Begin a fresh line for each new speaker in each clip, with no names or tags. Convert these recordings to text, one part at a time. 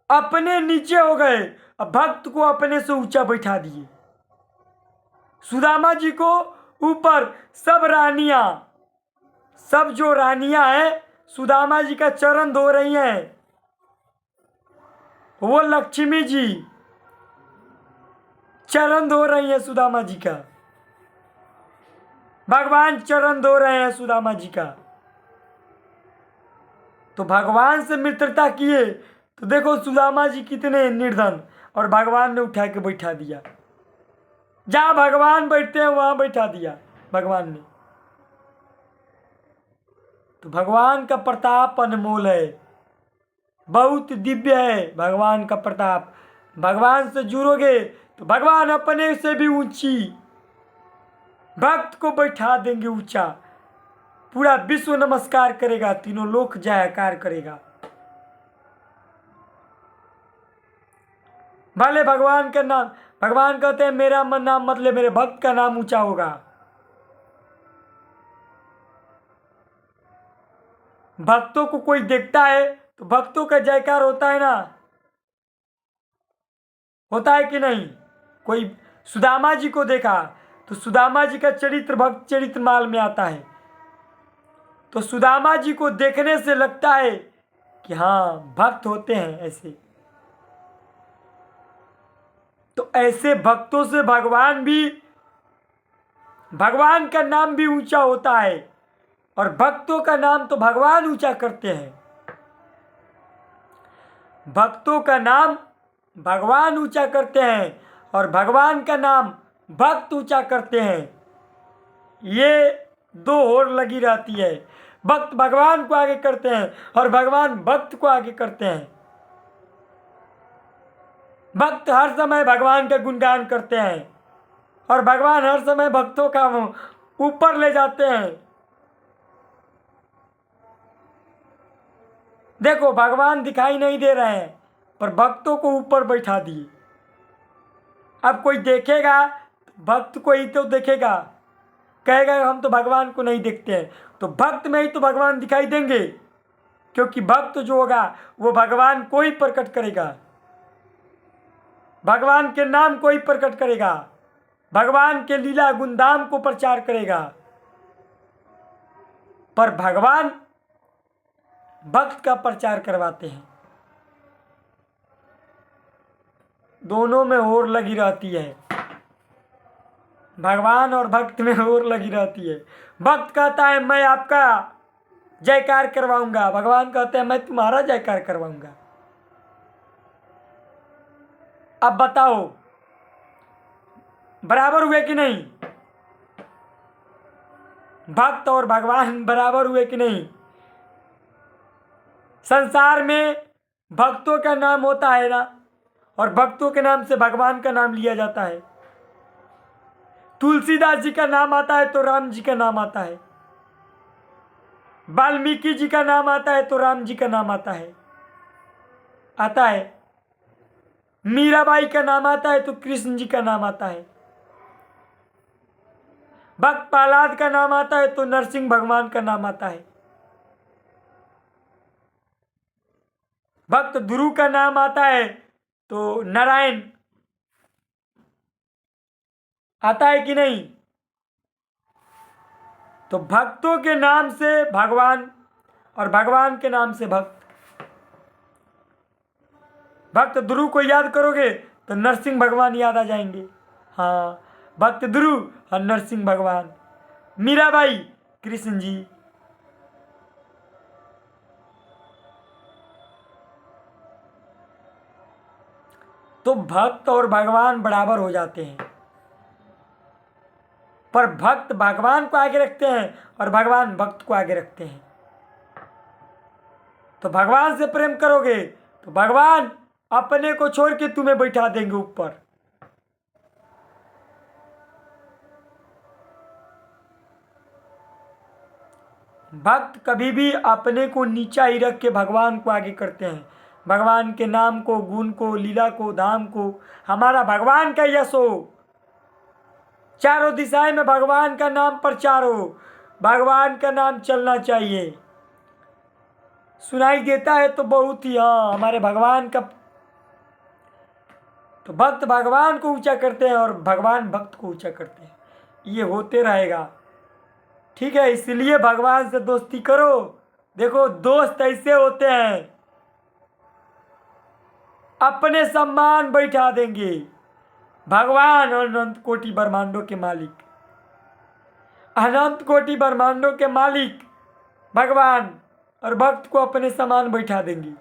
अपने नीचे हो गए, अब भक्त को अपने से ऊंचा बैठा दिए। सुदामा जी को ऊपर सब रानियां, सब जो रानियां हैं सुदामा जी का चरण धो रही हैं। वो लक्ष्मी जी चरण धो रही है सुदामा जी का, भगवान चरण धो रहे हैं सुदामा जी का। तो भगवान से मित्रता किए तो देखो सुदामा जी कितने निर्धन, और भगवान ने उठा के बैठा दिया। जहां भगवान बैठते हैं वहां बैठा दिया भगवान ने। तो भगवान का प्रताप अनमोल है, बहुत दिव्य है भगवान का प्रताप। भगवान से जुड़ोगे तो भगवान अपने से भी ऊंची भक्त को बैठा देंगे ऊंचा। पूरा विश्व नमस्कार करेगा, तीनों लोक जयकार करेगा। भले भगवान का नाम, भगवान कहते हैं मेरा नाम मतलब मेरे भक्त का नाम ऊंचा होगा। भक्तों को कोई देखता है तो भक्तों का जयकार होता है ना, होता है कि नहीं। कोई सुदामा जी को देखा तो सुदामा जी का चरित्र भक्त चरित्र माल में आता है, तो सुदामा जी को देखने से लगता है कि हाँ भक्त होते हैं ऐसे। तो ऐसे भक्तों से भगवान भी, भगवान का नाम भी ऊंचा होता है, और भक्तों का नाम तो भगवान ऊंचा करते हैं। भक्तों का नाम भगवान ऊंचा करते हैं और भगवान का नाम भक्त ऊंचा करते हैं। ये दो होड़ लगी रहती है। भक्त भगवान को आगे करते हैं और भगवान भक्त को आगे करते हैं। भक्त हर समय भगवान का गुणगान करते हैं और भगवान हर समय भक्तों का ऊपर ले जाते हैं। देखो भगवान दिखाई नहीं दे रहे हैं पर भक्तों को ऊपर बैठा दिए। अब कोई देखेगा भक्त को ही तो देखेगा, कहेगा हम तो भगवान को नहीं देखते हैं, तो भक्त में ही तो भगवान दिखाई देंगे, क्योंकि भक्त जो होगा वो भगवान को ही प्रकट करेगा, भगवान के नाम को ही प्रकट करेगा, भगवान के लीला गुणधाम को प्रचार करेगा। पर भगवान भक्त का प्रचार करवाते हैं। दोनों में होड़ लगी रहती है, भगवान और भक्त में होड़ लगी रहती है। भक्त कहता है मैं आपका जयकार करवाऊंगा, भगवान कहते हैं मैं तुम्हारा जयकार करवाऊंगा। अब बताओ बराबर हुए कि नहीं? भक्त और भगवान बराबर हुए कि नहीं? संसार में भक्तों का नाम होता है ना, और भक्तों के नाम से भगवान का नाम लिया जाता है। तुलसीदास जी का नाम आता है तो राम जी का नाम आता है, वाल्मीकि जी का नाम आता है तो राम जी का नाम आता है, मीराबाई का नाम आता है तो कृष्ण जी का नाम आता है, भक्त प्रहलाद का नाम आता है तो नरसिंह भगवान का नाम आता है, भक्त ध्रुव का नाम आता है तो नारायण आता है कि नहीं? तो भक्तों के नाम से भगवान और भगवान के नाम से भक्त। भक्त ध्रुव को याद करोगे तो नरसिंह भगवान याद आ जाएंगे। हाँ, भक्त ध्रुव और नरसिंह भगवान, मीराबाई कृष्ण जी। तो भक्त और भगवान बराबर हो जाते हैं, पर भक्त भगवान को आगे रखते हैं और भगवान भक्त को आगे रखते हैं। तो भगवान से प्रेम करोगे तो भगवान अपने को छोड़ के तुम्हें बैठा देंगे ऊपर। भक्त कभी भी अपने को नीचा ही रख के भगवान को आगे करते हैं। भगवान के नाम को, गुण को, लीला को, धाम को, हमारा भगवान का यश हो, चारों दिशाएं में भगवान का नाम प्रचार हो, भगवान का नाम चलना चाहिए। सुनाई देता है तो बहुत ही, हाँ हमारे भगवान का तो भक्त भगवान को ऊंचा करते हैं और भगवान भक्त को ऊंचा करते हैं। ये होते रहेगा, ठीक है। इसलिए भगवान से दोस्ती करो। देखो दोस्त ऐसे होते हैं, अपने सम्मान बैठा देंगे। भगवान अनंत कोटि ब्रह्मांडों के मालिक, अनंत कोटि ब्रह्मांडों के मालिक भगवान और भक्त को अपने समान बैठा देंगे।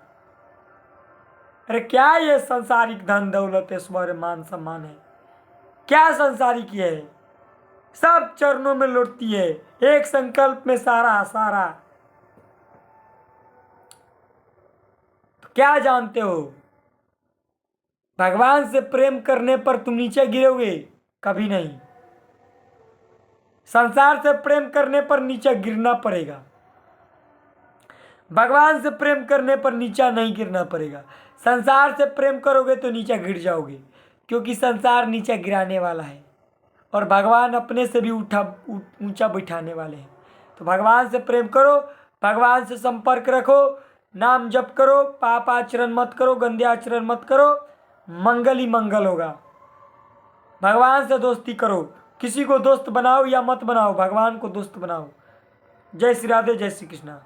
अरे क्या ये संसारिक धन दौलत ऐश्वर्य मान सम्मान है, क्या संसारिक है, सब चरणों में लौटती है, एक संकल्प में सारा सारा। तो क्या जानते हो, भगवान से प्रेम करने पर तुम नीचे गिरोगे? कभी नहीं। संसार से प्रेम करने पर नीचे गिरना पड़ेगा, भगवान से प्रेम करने पर नीचा नहीं गिरना पड़ेगा। संसार से प्रेम करोगे तो नीचे गिर जाओगे, क्योंकि संसार नीचे गिराने वाला है और भगवान अपने से भी ऊंचा बिठाने वाले हैं। तो भगवान से प्रेम करो, भगवान से संपर्क रखो, नाम जप करो, पाप आचरण मत करो, गंदे आचरण मत करो, मंगल ही मंगल होगा। भगवान से दोस्ती करो, किसी को दोस्त बनाओ या मत बनाओ, भगवान को दोस्त बनाओ। जय श्री राधे, जय श्री कृष्णा।